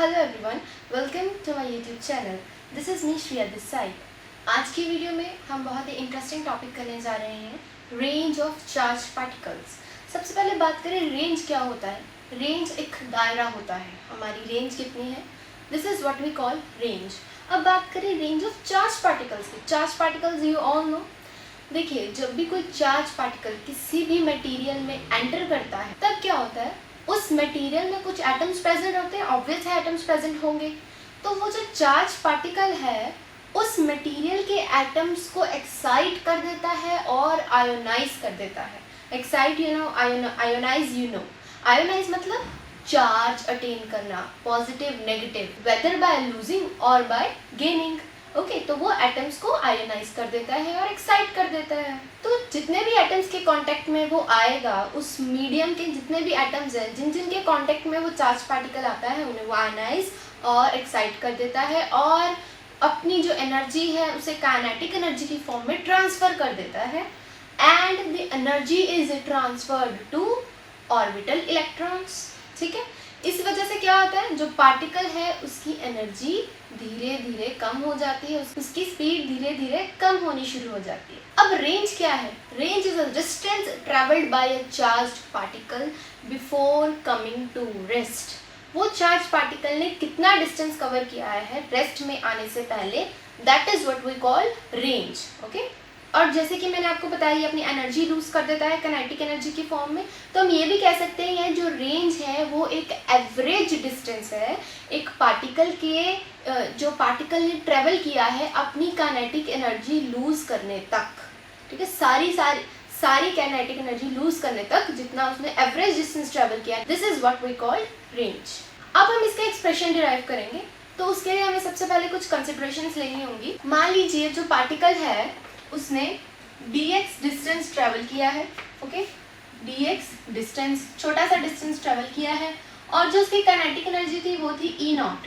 Hello everyone, welcome to my YouTube channel. This is me Shriya this side. आज की video में हम बहुत ही इंटरेस्टिंग टॉपिक करने जा रहे हैं, रेंज ऑफ चार्ज पार्टिकल्स। सबसे पहले बात करें रेंज क्या होता है। रेंज एक दायरा होता है, हमारी रेंज कितनी है, this is what we call range. अब बात करें रेंज ऑफ चार्ज पार्टिकल्स की। Charge particles you all know. देखिए, जब भी कोई चार्ज पार्टिकल किसी भी मटेरियल में एंटर करता है तब क्या होता है, उस मटेरियल में कुछ एटम्स प्रेजेंट होते हैं, ऑब्वियस है एटम्स प्रेजेंट होंगे। तो वो जो चार्ज पार्टिकल है उस मटेरियल के एटम्स को एक्साइट कर देता है और आयोनाइज कर देता है। Excite you know, ionise you know. Ionise मतलब चार्ज अटेन करना, positive negative, whether by losing और बाय गेनिंग। ओके, तो वो एटम्स को आयोनाइज कर देता है और एक्साइट कर देता है। तो जितने भी एटम्स के कांटेक्ट में वो आएगा, उस मीडियम के जितने भी एटम्स हैं जिन जिन के कांटेक्ट में वो चार्ज पार्टिकल आता है, उन्हें वो आयोनाइज और एक्साइट कर देता है और अपनी जो एनर्जी है उसे काइनेटिक एनर्जी की फॉर्म में ट्रांसफर कर देता है। And the energy is transferred to orbital electrons. ठीक है, इस वजह से क्या होता है, जो पार्टिकल है उसकी एनर्जी धीरे धीरे कम हो जाती है, उसकी स्पीड धीरे धीरे कम होनी शुरू हो जाती है। अब रेंज क्या है? Range is a distance travelled by a charged particle before coming to rest. वो चार्ज पार्टिकल ने कितना डिस्टेंस कवर किया है रेस्ट में आने से पहले, that is what we call range. Okay, और जैसे कि मैंने आपको बताया, ये अपनी एनर्जी लूज कर देता है काइनेटिक एनर्जी की फॉर्म में। तो हम ये भी कह सकते हैं ये जो रेंज है वो एक एवरेज डिस्टेंस है एक पार्टिकल के, जो पार्टिकल ने ट्रेवल किया है अपनी काइनेटिक एनर्जी लूज करने तक। ठीक है, सारी काइनेटिक एनर्जी लूज करने तक जितना उसने एवरेज डिस्टेंस ट्रेवल किया, this is what we call range. अब हम इसका एक्सप्रेशन डिराइव करेंगे, तो उसके लिए हमें सबसे पहले कुछ कंसिडरेशंस लेनी होंगी। मान लीजिए जो पार्टिकल है उसने dx डिस्टेंस ट्रेवल किया है। ओके, dx डिस्टेंस, छोटा सा डिस्टेंस ट्रेवल किया है, और जो उसकी काइनेटिक एनर्जी थी वो थी ई नॉट।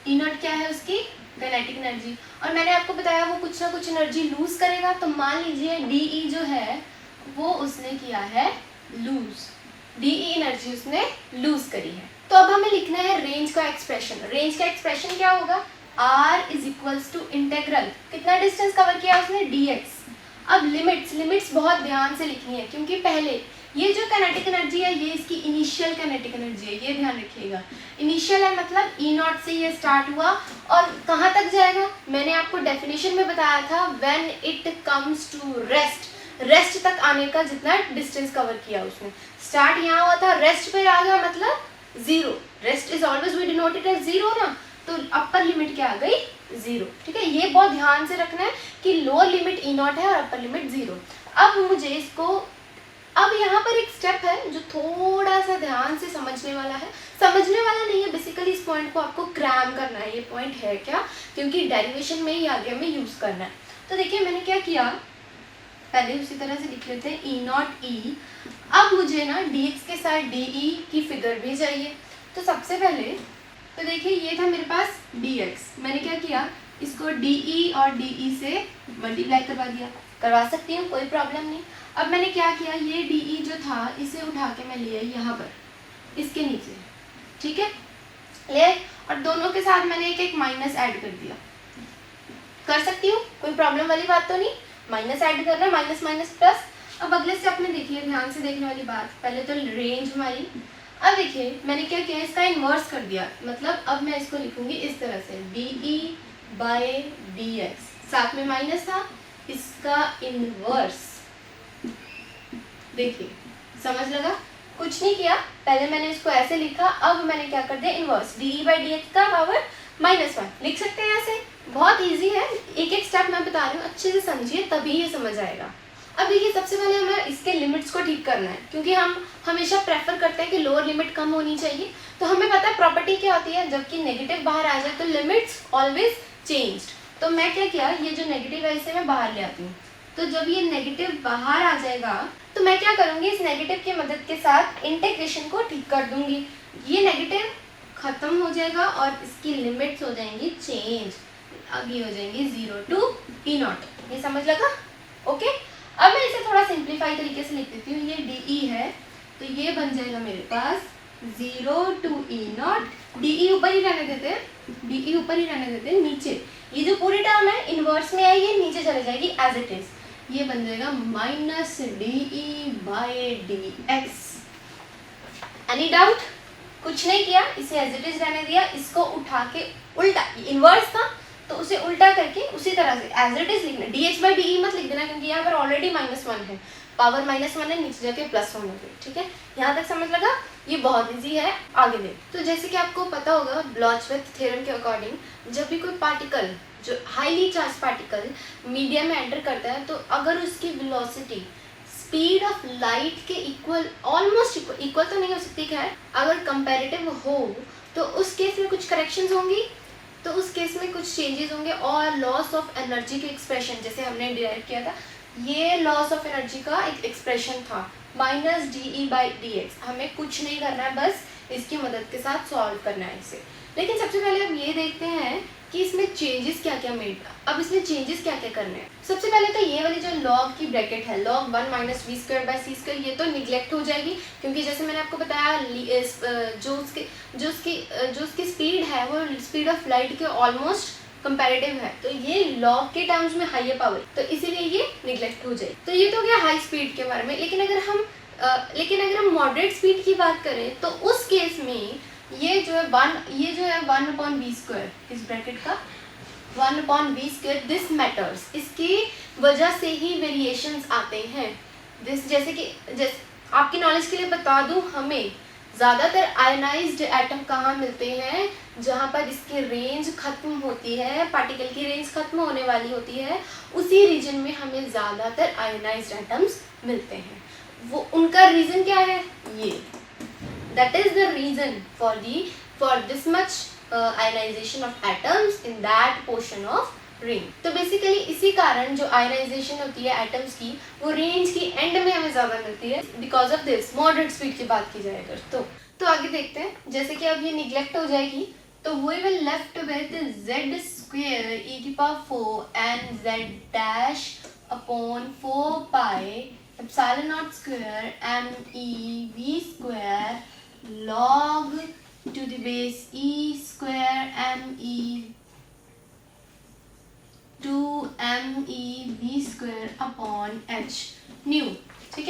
ई नॉट क्या है? उसकी काइनेटिक एनर्जी। और मैंने आपको बताया वो कुछ ना कुछ एनर्जी लूज करेगा, तो मान लीजिए डी जो है वो उसने किया है लूज, डी एनर्जी उसने लूज करी है। तो अब हमें लिखना है रेंज का एक्सप्रेशन। रेंज का एक्सप्रेशन क्या होगा? r is equals to integral, कितना डिस्टेंस कवर किया उसने, dx। अब लिमिट्स बहुत ध्यान से लिखनी है, क्योंकि पहले ये जो काइनेटिक एनर्जी है ये इसकी इनिशियल काइनेटिक एनर्जी है, ये ध्यान रखिएगा। इनिशियल है मतलब ई नॉट से ये स्टार्ट हुआ और कहाँ तक जाएगा, मैंने आपको डेफिनेशन में बताया था, when it comes to rest तक आने का जितना डिस्टेंस कवर किया उसने। स्टार्ट यहाँ हुआ था, रेस्ट पे आ गया मतलब zero. Rest is always we denote it as zero ना, तो अपर लिमिट क्या आ गई, जीरो। ठीक है, ये बहुत ध्यान से रखना है कि लोअर लिमिट ई नॉट है और अपर लिमिट जीरो। अब मुझे इसको, अब यहाँ पर एक स्टेप है जो थोड़ा सा ध्यान से समझने वाला है। समझने वाला नहीं है, बेसिकली इस पॉइंट को आपको क्रैम करना है। ये पॉइंट है क्या, क्योंकि डेरिवेशन में ही आगे हमें यूज करना है। तो देखिए मैंने क्या किया, पहले उसी तरह से लिख लेते हैं ई नॉट ई। अब मुझे ना dx के साथ डी की फिगर भी चाहिए। तो सबसे पहले तो देखिए ये था मेरे पास dx, मैंने क्या किया, इसको de और de से मल्टीप्लाई करवा सकती हूँ, कोई प्रॉब्लम नहीं। अब मैंने क्या किया, ये de जो था इसे उठा के मैं ले आई यहाँ पर इसके नीचे। ठीक है, ले, और दोनों के साथ मैंने एक एक माइनस ऐड कर दिया। कर सकती हूँ, कोई प्रॉब्लम वाली बात तो नहीं। माइनस ऐड करना, माइनस माइनस प्लस। अब अगले स्टेप में देखिए, ध्यान से देखने वाली बात, पहले तो रेंज हमारी। अब देखिए मैंने क्या किया, इसका इन्वर्स कर दिया, मतलब अब मैं इसको लिखूंगी इस तरह से, de बाय dx, साथ में माइनस था, इसका इन्वर्स। देखिए समझ लगा, कुछ नहीं किया, पहले मैंने इसको ऐसे लिखा, अब मैंने क्या कर दिया, इन्वर्स, de बाय dx का पावर -1 लिख सकते हैं ऐसे। बहुत इजी है, एक एक स्टेप मैं बता रही हूँ, अच्छे से समझिए तभी ये समझ आएगा। अब देखिए सबसे पहले हमें इसके लिमिट्स को ठीक करना है, क्योंकि हम हमेशा प्रेफर करते हैं कि लोअर लिमिट कम होनी चाहिए। तो हमें पता है प्रॉपर्टी क्या होती है, जबकि नेगेटिव बाहर आ जाए तो लिमिट्स ऑलवेज चेंज्ड। तो मैं क्या किया, ये जो नेगेटिव है इसे मैं बाहर ले आती हूँ। तो जब ये नेगेटिव बाहर आ जाएगा तो मैं क्या करूँगी, इस नेगेटिव की मदद के साथ इंटीग्रेशन को ठीक कर दूंगी। ये नेगेटिव खत्म हो जाएगा और इसकी लिमिट्स हो जाएंगी चेंज, अब ये हो जाएंगी 0 टू ई नॉट। ये समझ लगा? ओके, अब मैं इसे थोड़ा सिंप्लीफाई तरीके से लिख देती हूँ। ये de है तो ये बन जाएगा मेरे पास 0 to E नॉट, डी ऊपर ही रहने देते हैं, डी ऊपर ही रहने देते हैं, नीचे ये जो पूरी टर्म है इनवर्स में आएगी, नीचे चले जाएगी एज इट इज, ये बन जाएगा माइनस DE/dx। Any doubt? कुछ नहीं किया, इसे एज इट इज रहने दिया, इसको उठा के उल्टा, इनवर्स था तो उसे उल्टा करके उसी तरह से एज इट इज लिखना, dH/dE मत लिख देना क्योंकि यहाँ पर ऑलरेडी -1 है, पावर -1 है, नीचे जाके +1 हो गई। ठीक है, यहाँ तक समझ लगा? ये बहुत इजी है, आगे देख। तो जैसे कि आपको पता होगा ब्लॉच-विथ थ्योरम के अकॉर्डिंग जब भी कोई पार्टिकल, जो हाईली चार्ज पार्टिकल मीडियम में एंटर करता है, तो अगर उसकी वेलोसिटी स्पीड ऑफ लाइट के इक्वल, ऑलमोस्ट इक्वल तो नहीं हो सकती, खैर अगर कंपैरेटिव हो तो उस केस में कुछ करेक्शंस होंगी, तो उस केस में कुछ चेंजेस होंगे, और लॉस ऑफ एनर्जी के एक्सप्रेशन जैसे हमने डिराइव किया था, ये लॉस ऑफ एनर्जी का एक एक्सप्रेशन था -DE/dx। हमें कुछ नहीं करना है, बस इसकी मदद के साथ सॉल्व करना है इसे। लेकिन सबसे पहले हम ये देखते हैं कि इसमें चेंजेस क्या क्या मेड, अब इसमें चेंजेस क्या क्या करने हैं। सबसे पहले तो ये वाली जो लॉग की ब्रैकेट है, log 1 - v²/c², ये तो निगलेक्ट हो जाएगी क्योंकि जैसे मैंने आपको बताया जो उसकी स्पीड है वो स्पीड ऑफ लाइट के ऑलमोस्ट कंपैरेटिव है, तो ये लॉग के टर्म्स में हाई पावर, तो इसीलिए ये निगलेक्ट हो जाएगी। तो ये तो गया हाई स्पीड के बारे में। लेकिन अगर हम मॉडरेट स्पीड की बात करें तो उस केस में ये जो है 1/v², इस ब्रैकेट का 1/v², दिस मैटर्स, इसकी वजह से ही वेरिएशंस आते हैं। जैसे आपकी नॉलेज के लिए बता दूं, हमें ज़्यादातर आयनाइज्ड एटम कहाँ मिलते हैं, जहाँ पर इसकी रेंज खत्म होती है, पार्टिकल की रेंज खत्म होने वाली होती है, उसी रीजन में हमें ज़्यादातर आयनाइज्ड एटम्स मिलते हैं। वो उनका रीज़न क्या है? ये that is the reason for this much ionization of atoms in that portion of ring। तो बेसिकली इसी कारण जो आयनाइजेशन होती है एटम्स की, वो रेंज की एंड में हमें ज़्यादा मिलती है because of this. Moderate speed की बात की जाए अगर तो आगे देखते हैं। जैसे कि अब ये निगलेक्ट हो जाएगी तो we will left with z²e⁴ and z'/4πε0² me⁴ log to the base e² me²/h new. ठीक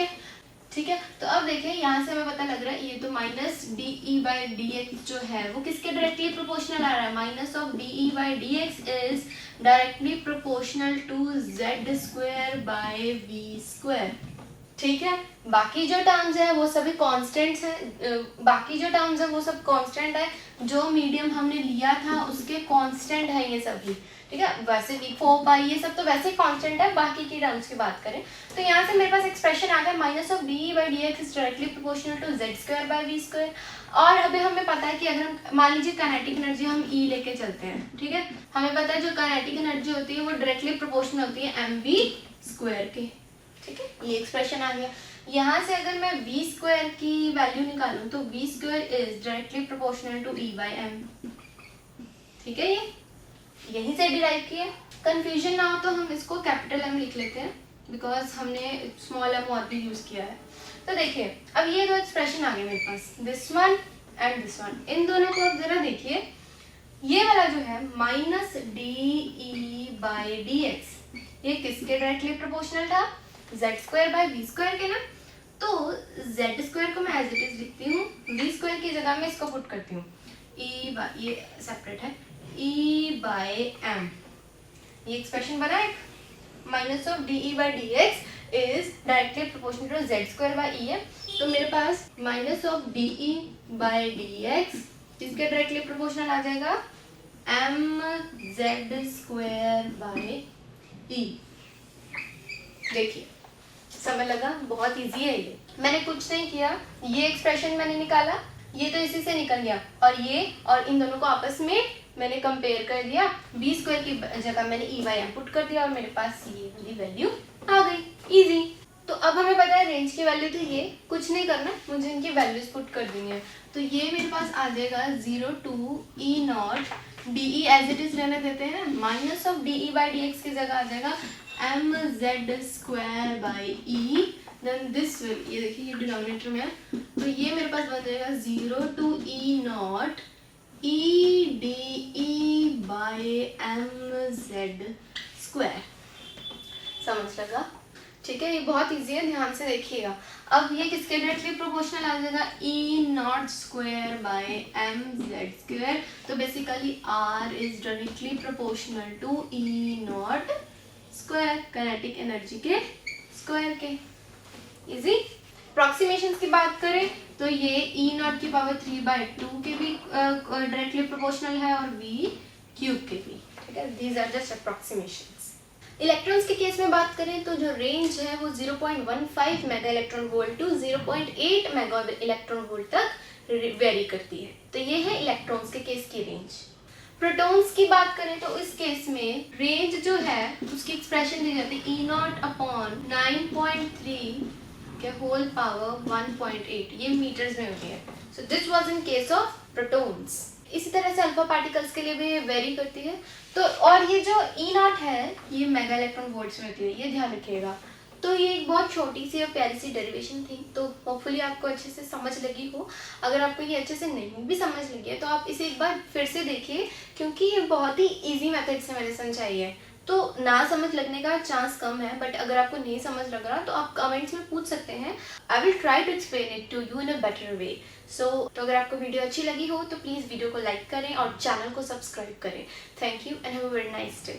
है, तो अब देखिए यहाँ से हमें पता लग रहा है ये तो -DE/dx जो है वो किसके डायरेक्टली प्रोपोर्शनल आ रहा है, -DE/dx is directly proportional to z²/v²। ठीक है, बाकी जो टर्म्स है वो सभी कांस्टेंट्स हैं, कांस्टेंट है, जो मीडियम हमने लिया था उसके कांस्टेंट है ये सभी। ठीक है, वैसे भी 4π ये सब तो वैसे ही कांस्टेंट है। बाकी की टर्म्स की बात करें तो यहाँ से मेरे पास एक्सप्रेशन आ गया -DE/dx is directly proportional to z²/v²। और अभी हमें पता है कि अगर हम मान लीजिए काइनेटिक एनर्जी हम E लेके चलते हैं, ठीक है, हमें पता है जो काइनेटिक एनर्जी होती है वो डायरेक्टली प्रोपोर्शनल होती है mv² के। ठीक है, ये एक्सप्रेशन आ गया। यहाँ से अगर मैं v² की वैल्यू निकालूं तो v² is directly proportional to E/m। ठीक है, ये यहीं से डिराइव किया। कंफ्यूजन ना हो तो हम इसको कैपिटल M लिख लेते हैं बिकॉज हमने स्मॉल m और भी यूज किया है। तो देखिए अब ये दो एक्सप्रेशन आ गए मेरे पास, this one and this one. इन दोनों को अब जरा देखिए, ये वाला जो है -DE/dx ये किसके डायरेक्टली प्रोपोर्शनल था, z²/v² के ना। तो z² को मैं एज इट इज लिखती हूँ, v² की जगह में इसको पुट करती हूँ, ये सेपरेट है, E/m। ये एक्सप्रेशन बना है -DE/dx is directly proportional to z²/em। तो मेरे पास -DE/dx इसके डायरेक्टली प्रोपोर्शनल आ जाएगा mz²/e। देखिए समझ लगा, बहुत इजी है ये। मैंने कुछ नहीं किया, ये एक्सप्रेशन मैंने निकाला, ये तो इसी से निकल गया, और ये और इन दोनों को आपस में मैंने कंपेयर कर दिया, v² की जगह मैंने E/m पुट कर दिया और मेरे पास ये वाली वैल्यू आ गई, इजी। तो अब हमें पता है रेंज की वैल्यू, तो ये कुछ नहीं करना, मुझे इनकी वैल्यूज पुट कर देनी है। तो ये मेरे पास आ जाएगा 0 to E0, DE as it is रहने देते हैं, -DE/dx की जगह आ जाएगा mz²/e देन दिस विल, ये देखिए ये डिनोमिनेटर में है, तो ये मेरे पास बन जाएगा 0 to E not EDE by mz square. समझ लगा? ठीक है, ये बहुत इजी है, ध्यान से देखिएगा। अब ये किसके डायरेक्टली प्रोपोर्शनल आ जाएगा? E naught square by mz square. तो basically R is directly proportional to E naught square, kinetic energy के स्क्वायर के। इजी। अप्रॉक्सीमेशन की बात करें तो ये E नॉट की पावर 3/2 के भी डायरेक्टली प्रोपोर्शनल है और V क्यूब के भी। ठीक है, these are just approximations. Electrons के केस में बात करें तो जो रेंज है वो 0.15 mega electron volt to 0.8 mega electron volt तक वेरी करती है। तो ये है इलेक्ट्रॉन्स के केस की रेंज। प्रोटॉन्स की बात करें तो इस केस में रेंज जो है उसकी एक्सप्रेशन दी जाती है E नॉट अपॉन 9.3 के होल पावर 1.8, ये मीटर्स में होती है। So this was in case of protons. इसी तरह से अल्फा पार्टिकल्स के लिए भी वेरी करती है। तो और ये जो E नॉट है ये मेगा इलेक्ट्रॉन वोल्ट्स में होती है, ये ध्यान रखिएगा। तो ये एक बहुत छोटी सी और प्यारी सी डेरिवेशन थी, तो होपफुली आपको अच्छे से समझ लगी हो। अगर आपको ये अच्छे से नहीं भी समझ लगी है तो आप इसे एक बार फिर से देखिए, क्योंकि ये बहुत ही ईजी मेथड से मैंने समझाई है, तो ना समझ लगने का चांस कम है। बट अगर आपको नहीं समझ लग रहा तो आप कमेंट्स में पूछ सकते हैं। I will try to explain it to you in a better way. तो अगर आपको वीडियो अच्छी लगी हो तो प्लीज़ वीडियो को लाइक करें और चैनल को सब्सक्राइब करें। Thank you and have a very nice day.